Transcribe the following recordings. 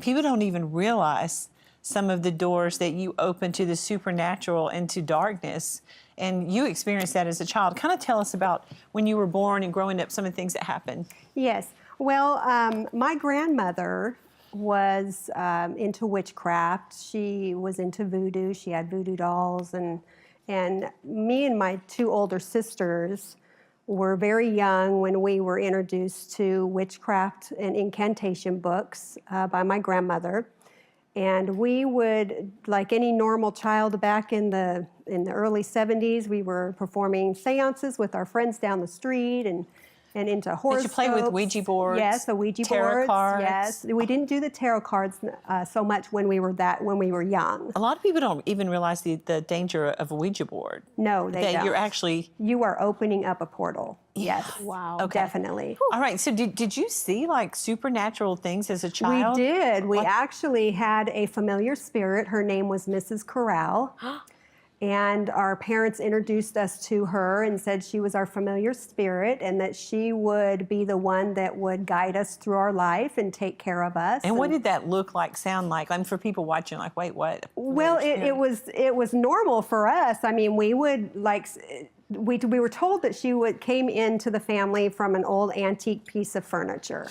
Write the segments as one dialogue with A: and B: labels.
A: People don't even realize some of the doors that you open to the supernatural and to darkness. And you experienced that as a child. Kind of tell us about when you were born and growing up, some of the things that happened.
B: Yes. Well, my grandmother was into witchcraft. She was into voodoo. She had voodoo dolls. And me and my two older sisters were very young when we were introduced to witchcraft and incantation books by my grandmother. And we would, like any normal child back in the early 70s, we were performing seances with our friends down the street and into horoscopes.
A: Did you play with Ouija boards?
B: Yes, the Ouija
A: tarot
B: boards.
A: cards?
B: Yes, we didn't do the tarot cards so much when we were young.
A: A lot of people don't even realize the danger of a Ouija board.
B: No, they don't.
A: You're actually...
B: You are opening up a portal. Yes.
C: Wow.
A: Okay.
B: Definitely.
A: All right, so did you see like supernatural things as a child?
B: We did. We actually had a familiar spirit. Her name was Mrs. Corral. And our parents introduced us to her and said she was our familiar spirit and that she would be the one that would guide us through our life and take care of us.
A: And what did that look like, sound like? I mean, for people watching, like, wait, what?
B: Well, it was normal for us. I mean, we would like... We were told that she came into the family from an old antique piece of furniture.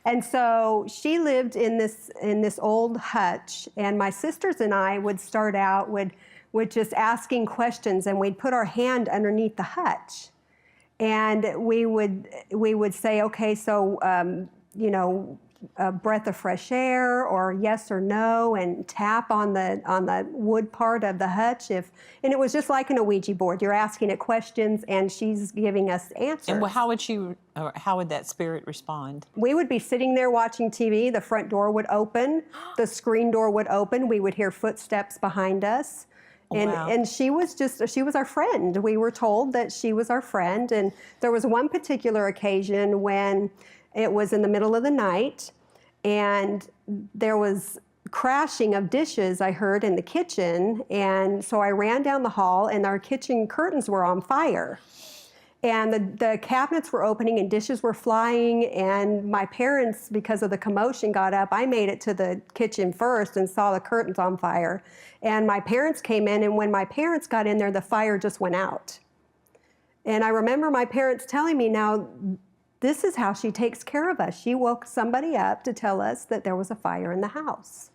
B: And so she lived in this old hutch, and my sisters and I would start out with just asking questions, and we'd put our hand underneath the hutch. And we would say, okay, so, you know, a breath of fresh air or yes or no, and tap on the wood part of the hutch. And it was just like in a Ouija board. You're asking it questions and she's giving us answers.
A: And how would that spirit respond?
B: We would be sitting there watching TV. The front door would open. The screen door would open. We would hear footsteps behind us. And she was our friend. We were told that she was our friend. And there was one particular occasion when it was in the middle of the night, and there was crashing of dishes I heard in the kitchen. And so I ran down the hall, and our kitchen curtains were on fire. And the cabinets were opening and dishes were flying, and my parents, because of the commotion, got up. I made it to the kitchen first and saw the curtains on fire. And my parents came in, and when my parents got in there, the fire just went out. And I remember my parents telling me, now, this is how she takes care of us. She woke somebody up to tell us that there was a fire in the house.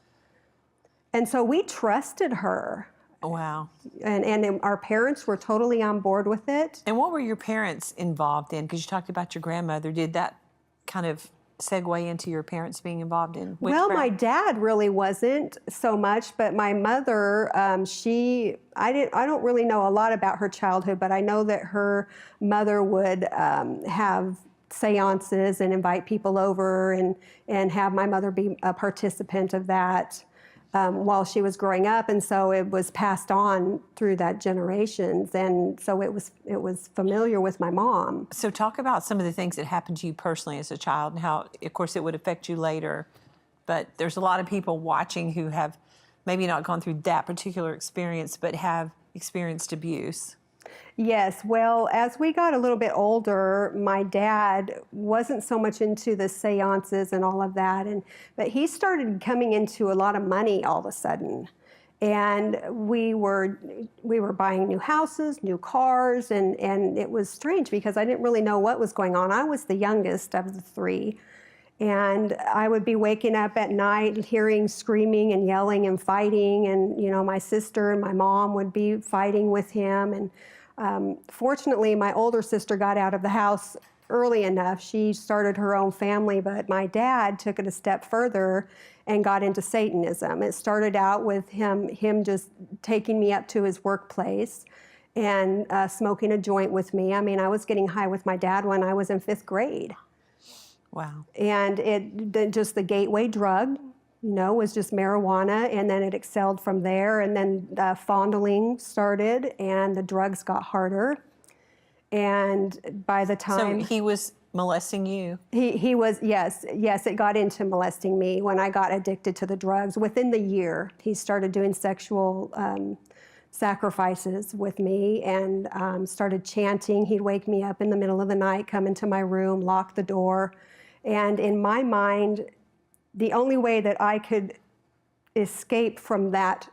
B: And so we trusted her.
A: Wow.
B: And our parents were totally on board with it.
A: And what were your parents involved in? Because you talked about your grandmother. Did that kind of segue into your parents being involved in witchcraft?
B: Well, my dad really wasn't so much, but my mother, I don't really know a lot about her childhood, but I know that her mother would have seances and invite people over and have my mother be a participant of that while she was growing up, and so it was passed on through that generations, and so it was familiar with my mom.
A: So talk about some of the things that happened to you personally as a child and how, of course, it would affect you later, but there's a lot of people watching who have maybe not gone through that particular experience, but have experienced abuse.
B: Yes, well, as we got a little bit older, my dad wasn't so much into the seances and all of that, but he started coming into a lot of money all of a sudden. And we were buying new houses, new cars, and it was strange because I didn't really know what was going on. I was the youngest of the three. And I would be waking up at night hearing screaming and yelling and fighting, and you know, my sister and my mom would be fighting with him. And fortunately, my older sister got out of the house early enough. She started her own family, but my dad took it a step further and got into Satanism. It started out with him just taking me up to his workplace and smoking a joint with me. I mean, I was getting high with my dad when I was in 5th grade.
A: Wow.
B: And just the gateway drug, you know, was just marijuana, and then it excelled from there, and then fondling started, and the drugs got harder. And by the time...
A: So he was molesting you?
B: He was, yes, it got into molesting me when I got addicted to the drugs. Within the year, he started doing sexual sacrifices with me and started chanting. He'd wake me up in the middle of the night, come into my room, lock the door. And in my mind, the only way that I could escape from that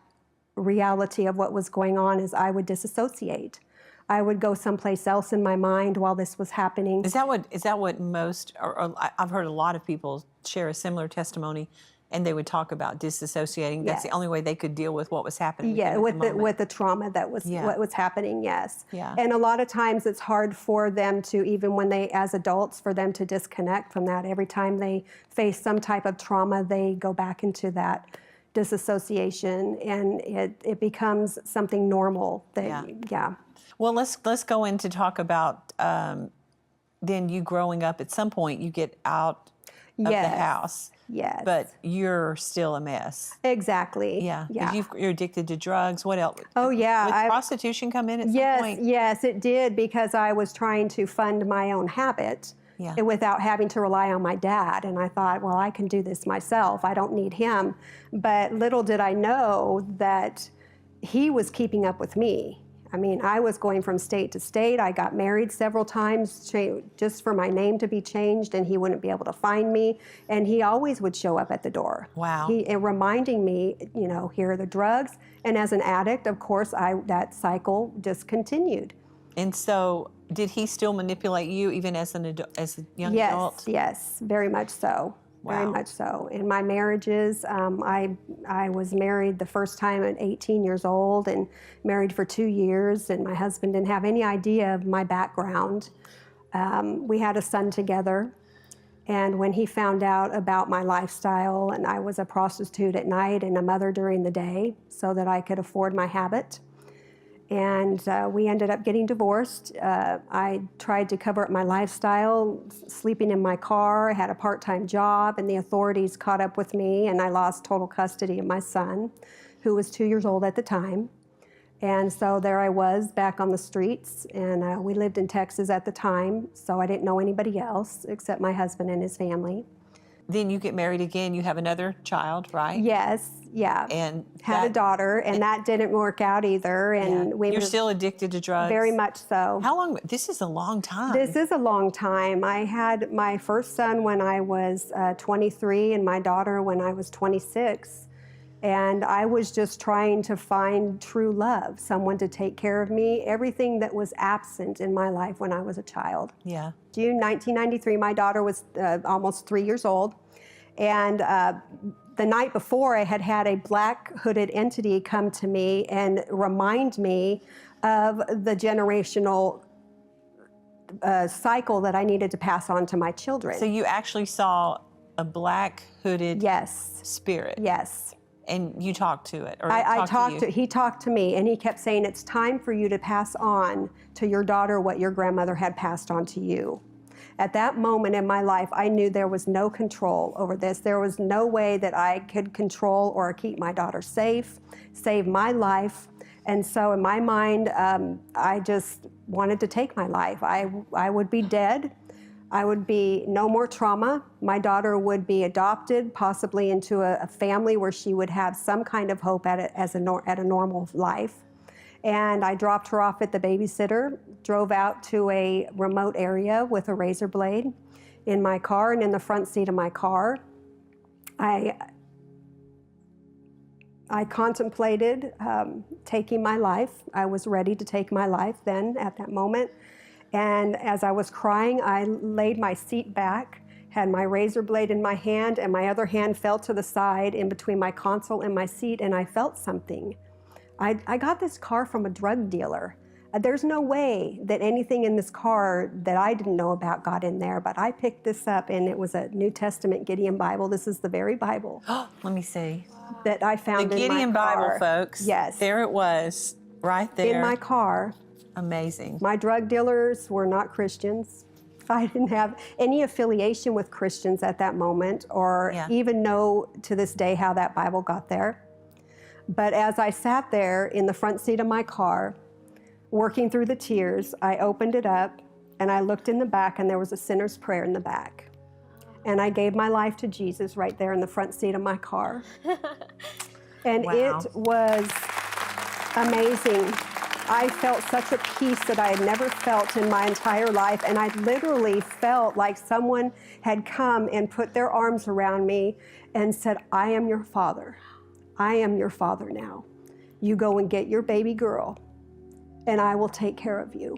B: reality of what was going on is I would disassociate. I would go someplace else in my mind while this was happening.
A: Is that what most, or I've heard a lot of people share a similar testimony, and they would talk about disassociating. That's the only way they could deal with what was happening.
B: Yeah, with the trauma that was what was happening. Yes.
A: Yeah.
B: And a lot of times it's hard for them to, even when they, as adults, for them to disconnect from that. Every time they face some type of trauma, they go back into that disassociation, and it becomes something normal. Well,
A: let's go in to talk about then you growing up. At some point, you get out of the house.
B: Yes.
A: But you're still a mess.
B: Exactly.
A: Yeah.
B: Yeah.
A: You're addicted to drugs. What else?
B: Oh, yeah.
A: Did prostitution come in at some point?
B: Yes, it did, because I was trying to fund my own habit without having to rely on my dad. And I thought, well, I can do this myself. I don't need him. But little did I know that he was keeping up with me. I mean, I was going from state to state. I got married several times just for my name to be changed, and he wouldn't be able to find me. And he always would show up at the door.
A: Wow.
B: Reminding me, here are the drugs. And as an addict, of course, that cycle just continued.
A: And so, did he still manipulate you even as a young adult?
B: Yes, very much so.
A: Wow.
B: Very much so. In my marriages, I was married the first time at 18 years old, and married for 2 years, and my husband didn't have any idea of my background. We had a son together, and when he found out about my lifestyle, and I was a prostitute at night and a mother during the day so that I could afford my habit, and we ended up getting divorced. I tried to cover up my lifestyle, sleeping in my car. I had a part-time job, and the authorities caught up with me, and I lost total custody of my son, who was 2 years old at the time. And so there I was back on the streets, and we lived in Texas at the time, so I didn't know anybody else except my husband and his family.
A: Then you get married again. You have another child, right?
B: Yes, yeah.
A: And
B: had a daughter, and that didn't work out either. And
A: you're still addicted to drugs?
B: Very much so.
A: How long? This is a long time.
B: This is a long time. I had my first son when I was 23, and my daughter when I was 26. And I was just trying to find true love, someone to take care of me, everything that was absent in my life when I was a child.
A: Yeah.
B: June 1993, my daughter was almost 3 years old. And the night before, I had a black hooded entity come to me and remind me of the generational cycle that I needed to pass on to my children.
A: So you actually saw a black hooded spirit?
B: Yes.
A: And you talked to it? Or
B: he talked to me, and he kept saying, it's time for you to pass on to your daughter what your grandmother had passed on to you. At that moment in my life, I knew there was no control over this. There was no way that I could control or keep my daughter safe, save my life. And so in my mind, I just wanted to take my life. I would be dead. I would be no more trauma. My daughter would be adopted, possibly into a family where she would have some kind of hope at a normal life. And I dropped her off at the babysitter, drove out to a remote area with a razor blade in my car, and in the front seat of my car, I contemplated taking my life. I was ready to take my life then at that moment. And as I was crying, I laid my seat back, had my razor blade in my hand, and my other hand fell to the side in between my console and my seat, and I felt something. I got this car from a drug dealer. There's no way that anything in this car that I didn't know about got in there, but I picked this up, and it was a New Testament Gideon Bible. This is the very Bible.
A: Let me see.
B: That I found in my car.
A: The Gideon Bible, folks.
B: Yes.
A: There it was, right there.
B: In my car.
A: Amazing.
B: My drug dealers were not Christians. I didn't have any affiliation with Christians at that moment, or even know to this day how that Bible got there. But as I sat there in the front seat of my car, working through the tears, I opened it up and I looked in the back, and there was a sinner's prayer in the back. And I gave my life to Jesus right there in the front seat of my car. And it was amazing. I felt such a peace that I had never felt in my entire life. And I literally felt like someone had come and put their arms around me and said, I am your father. I am your father now. You go and get your baby girl, and I will take care of you.